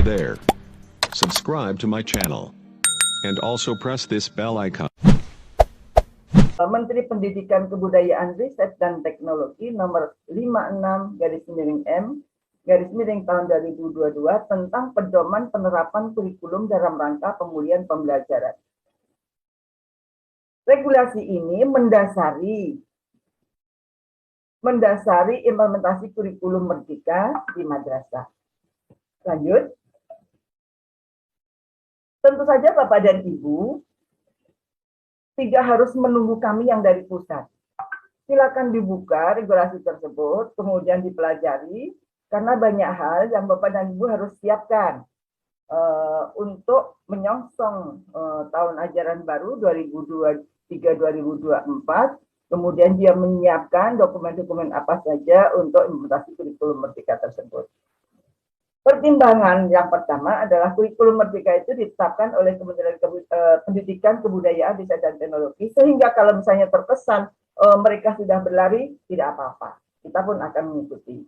Hey there. Subscribe to my channel. And also press this bell icon. Menteri Pendidikan Kebudayaan Riset dan Teknologi nomor 56/M tahun 2022 tentang pedoman penerapan kurikulum dalam rangka pemulihan pembelajaran. Regulasi ini mendasari implementasi kurikulum merdeka di madrasah. Lanjut. Tentu saja Bapak dan Ibu tidak harus menunggu kami yang dari pusat. Silakan dibuka regulasi tersebut, kemudian dipelajari, karena banyak hal yang Bapak dan Ibu harus siapkan untuk menyongsong tahun ajaran baru 2023-2024. Kemudian dia menyiapkan dokumen-dokumen apa saja untuk implementasi kurikulum merdeka tersebut. Pertimbangan yang pertama adalah kurikulum merdeka itu ditetapkan oleh Kementerian Pendidikan, Kebudayaan, Riset dan Teknologi, sehingga kalau misalnya terkesan mereka sudah berlari, tidak apa-apa. Kita pun akan mengikuti.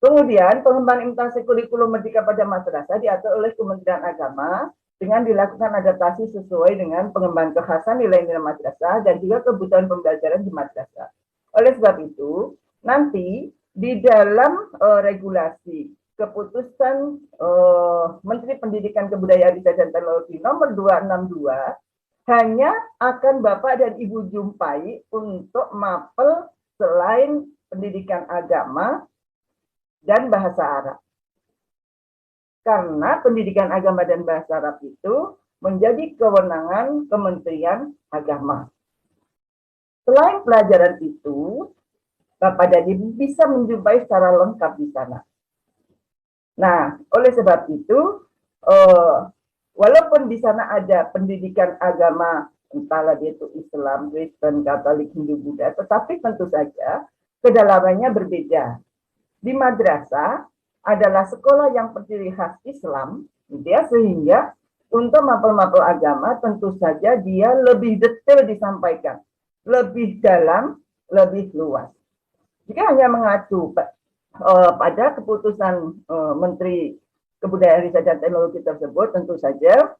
Kemudian pengembangan implementasi kurikulum merdeka pada madrasah diatur oleh Kementerian Agama dengan dilakukan adaptasi sesuai dengan pengembangan kekhasan nilai-nilai madrasah dan juga kebutuhan pembelajaran di madrasah. Oleh sebab itu, nanti di dalam regulasi keputusan Menteri Pendidikan Kebudayaan Riset dan Teknologi nomor 262 hanya akan Bapak dan Ibu jumpai untuk mapel selain pendidikan agama dan bahasa Arab. Karena pendidikan agama dan bahasa Arab itu menjadi kewenangan Kementerian Agama. Selain pelajaran itu, Bapak dan Ibu bisa menjumpai secara lengkap di sana. Nah, oleh sebab itu, walaupun di sana ada pendidikan agama, entahlah dia itu Islam, Kristen, Katolik, Hindu, Buddha, tetapi tentu saja kedalamannya berbeda. Di madrasah adalah sekolah yang berdiri khas Islam, ya, sehingga untuk mapel-mapel agama tentu saja dia lebih detail disampaikan, lebih dalam, lebih luas. Jika hanya mengacu pada keputusan Menteri Kebudayaan Riset dan Teknologi tersebut, tentu saja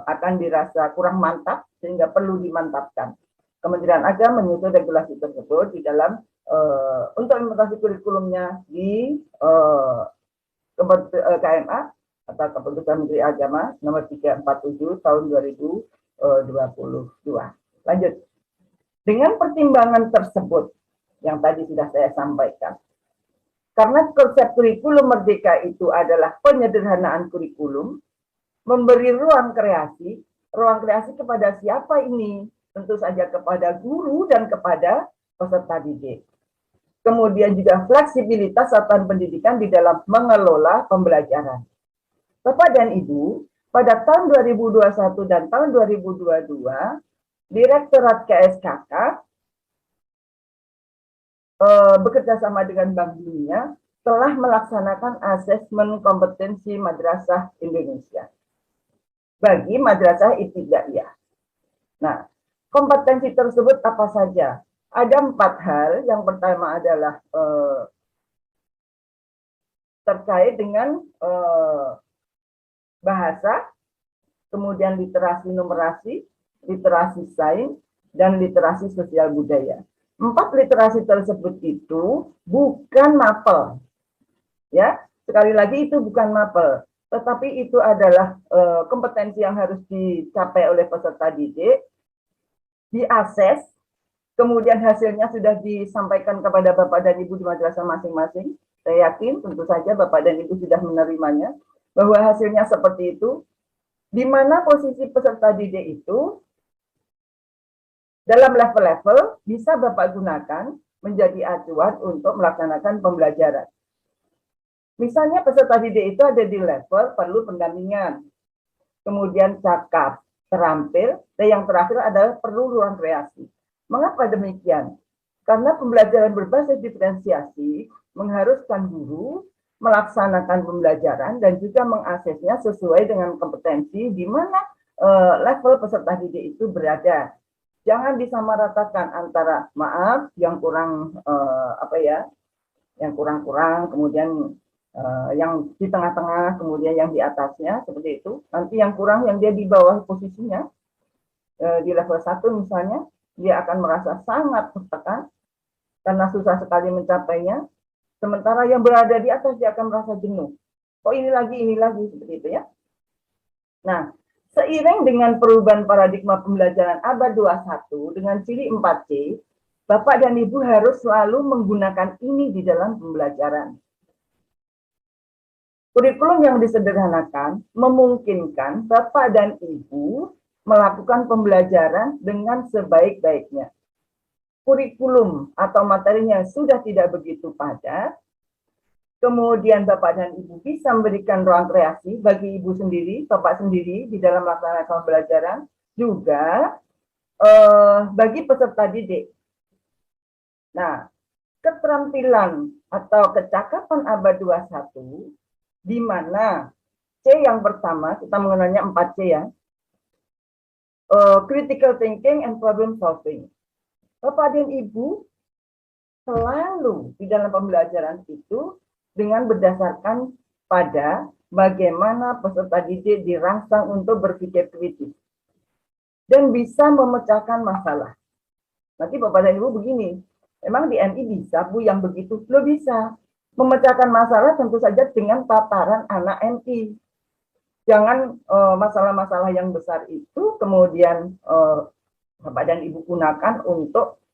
akan dirasa kurang mantap, sehingga perlu dimantapkan. Kementerian Agama menyusun regulasi tersebut di dalam untuk implementasi kurikulumnya di KMA atau Keputusan Menteri Agama nomor 347 tahun 2022. Lanjut. Dengan pertimbangan tersebut yang tadi sudah saya sampaikan, karena konsep kurikulum merdeka itu adalah penyederhanaan kurikulum, memberi ruang kreasi kepada siapa ini? Tentu saja kepada guru dan kepada peserta didik. Kemudian juga fleksibilitas satuan pendidikan di dalam mengelola pembelajaran. Bapak dan Ibu, pada tahun 2021 dan tahun 2022, Direktorat KSKK bekerja sama dengan Bank Dunia telah melaksanakan asesmen kompetensi madrasah Indonesia bagi madrasah ibtidaiyah. Nah, kompetensi tersebut apa saja? Ada 4 hal. Yang pertama adalah terkait dengan bahasa, kemudian literasi numerasi, literasi sains, dan literasi sosial budaya. 4 literasi tersebut itu bukan mapel, ya. Sekali lagi itu bukan mapel, tetapi itu adalah kompetensi yang harus dicapai oleh peserta didik, diakses, kemudian hasilnya sudah disampaikan kepada Bapak dan Ibu di madrasah masing-masing. Saya yakin tentu saja Bapak dan Ibu sudah menerimanya, bahwa hasilnya seperti itu, di mana posisi peserta didik itu dalam level-level bisa Bapak gunakan menjadi acuan untuk melaksanakan pembelajaran. Misalnya peserta didik itu ada di level perlu pendampingan, kemudian cakap, terampil, dan yang terakhir adalah perlu ruang kreasi. Mengapa demikian? Karena pembelajaran berbasis diferensiasi mengharuskan guru melaksanakan pembelajaran dan juga mengaksesnya sesuai dengan kompetensi di mana level peserta didik itu berada. Jangan disamaratakan antara maaf yang kurang yang kurang-kurang, kemudian yang di tengah-tengah, kemudian yang di atasnya, seperti itu. Nanti yang kurang, yang dia di bawah posisinya, di level 1 misalnya, dia akan merasa sangat tertekan, karena susah sekali mencapainya. Sementara yang berada di atas, dia akan merasa jenuh. Oh ini lagi, seperti itu ya. Nah, seiring dengan perubahan paradigma pembelajaran abad 21 dengan ciri 4C, Bapak dan Ibu harus selalu menggunakan ini di dalam pembelajaran. Kurikulum yang disederhanakan memungkinkan Bapak dan Ibu melakukan pembelajaran dengan sebaik-baiknya. Kurikulum atau materinya sudah tidak begitu padat, kemudian Bapak dan Ibu bisa memberikan ruang kreasi bagi Ibu sendiri, Bapak sendiri di dalam melaksanakan pembelajaran, juga bagi peserta didik. Nah, keterampilan atau kecakapan abad 21, di mana C yang pertama, kita mengenalnya 4C ya, critical thinking and problem solving. Bapak dan Ibu selalu di dalam pembelajaran itu dengan berdasarkan pada bagaimana peserta didik dirangsang untuk berpikir kritis dan bisa memecahkan masalah. Nanti Bapak dan Ibu begini, emang di MI bisa Bu yang begitu? Lo bisa. Memecahkan masalah tentu saja dengan tataran anak MI. Jangan masalah-masalah yang besar itu kemudian Bapak dan Ibu gunakan untuk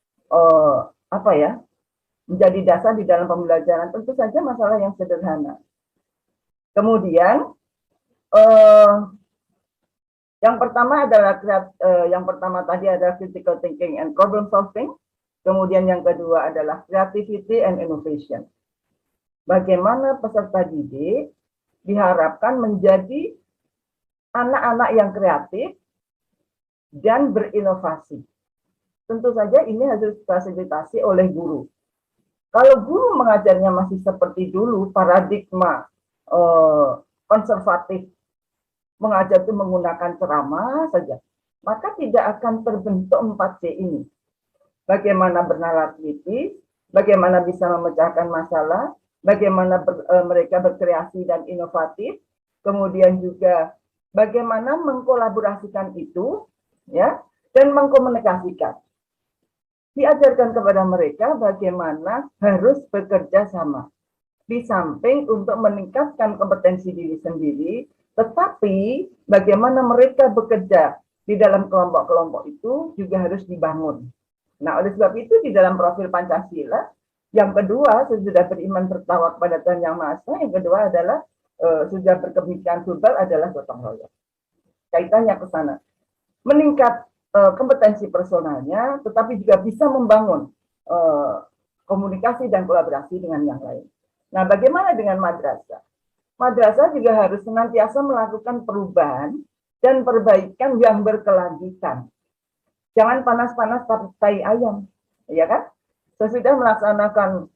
menjadi dasar di dalam pembelajaran. Tentu saja masalah yang sederhana. Kemudian yang pertama tadi adalah critical thinking and problem solving. Kemudian yang kedua adalah creativity and innovation. Bagaimana peserta didik diharapkan menjadi anak-anak yang kreatif dan berinovasi. Tentu saja ini harus difasilitasi oleh guru. Kalau guru mengajarnya masih seperti dulu, paradigma konservatif, mengajar itu menggunakan ceramah saja, maka tidak akan terbentuk 4C ini. Bagaimana bernalar kritis, bagaimana bisa memecahkan masalah, bagaimana mereka berkreasi dan inovatif, kemudian juga bagaimana mengkolaborasikan itu, ya, dan mengkomunikasikan. Diajarkan kepada mereka bagaimana harus bekerja sama. Di samping untuk meningkatkan kompetensi diri sendiri, tetapi bagaimana mereka bekerja di dalam kelompok-kelompok itu juga harus dibangun. Nah, oleh sebab itu di dalam profil Pancasila, yang kedua sesudah beriman bertawak kepada Tuhan Yang Maha Esa, yang kedua adalah sudah berkemikian verbal adalah gotong royong. Kaitannya ke sana. Meningkat kompetensi personalnya, tetapi juga bisa membangun komunikasi dan kolaborasi dengan yang lain. Nah, bagaimana dengan madrasah? Madrasah juga harus senantiasa melakukan perubahan dan perbaikan yang berkelanjutan. Jangan panas-panas tapi tai ayam, ya kan? Sesudah melaksanakan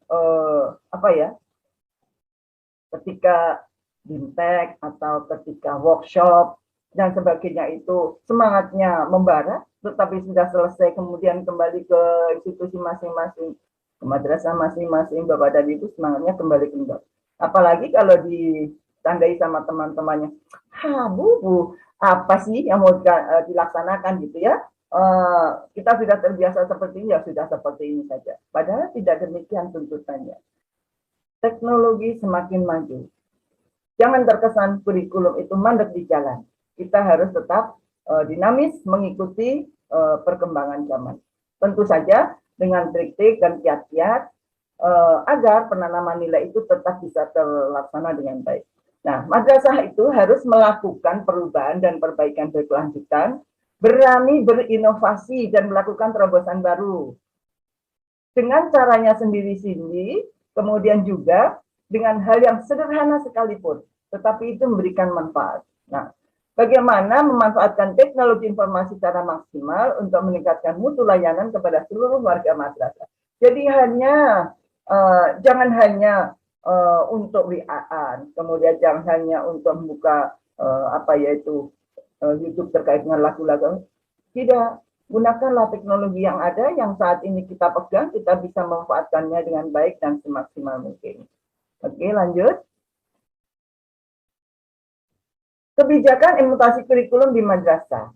ketika bimtek atau ketika workshop dan sebagainya itu semangatnya membara, tetapi sudah selesai kemudian kembali ke institusi masing-masing, ke madrasah masing-masing, Bapak dan Ibu semangatnya kembali kendor. Apalagi kalau ditandai sama teman-temannya, Bu, apa sih yang mau dilaksanakan gitu ya? Kita sudah terbiasa seperti ini, ya sudah seperti ini saja. Padahal tidak demikian tuntutannya. Teknologi semakin maju. Jangan terkesan kurikulum itu mandek di jalan. Kita harus tetap dinamis mengikuti perkembangan zaman. Tentu saja dengan trik-trik dan kiat-kiat agar penanaman nilai itu tetap bisa terlaksana dengan baik. Nah, madrasah itu harus melakukan perubahan dan perbaikan berkelanjutan, berani berinovasi dan melakukan terobosan baru. Dengan caranya sendiri-sendiri, kemudian juga dengan hal yang sederhana sekalipun, tetapi itu memberikan manfaat. Nah, bagaimana memanfaatkan teknologi informasi secara maksimal untuk meningkatkan mutu layanan kepada seluruh warga madrasah. Jadi jangan hanya untuk WA-an, kemudian jangan hanya untuk membuka YouTube terkait dengan lagu-lagu. Tidak, gunakanlah teknologi yang ada, yang saat ini kita pegang, kita bisa memanfaatkannya dengan baik dan semaksimal mungkin. Oke, lanjut. Kebijakan implementasi kurikulum di madrasah.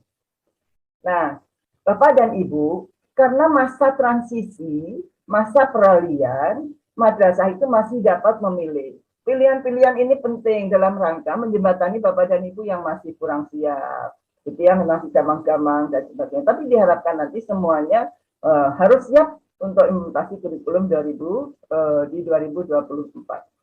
Nah, Bapak dan Ibu, karena masa transisi, masa peralihan, madrasah itu masih dapat memilih. Pilihan-pilihan ini penting dalam rangka menjembatani Bapak dan Ibu yang masih kurang siap, gitu ya, masih gamang-gamang dan sebagainya. Tapi diharapkan nanti semuanya harus siap untuk implementasi kurikulum di 2024.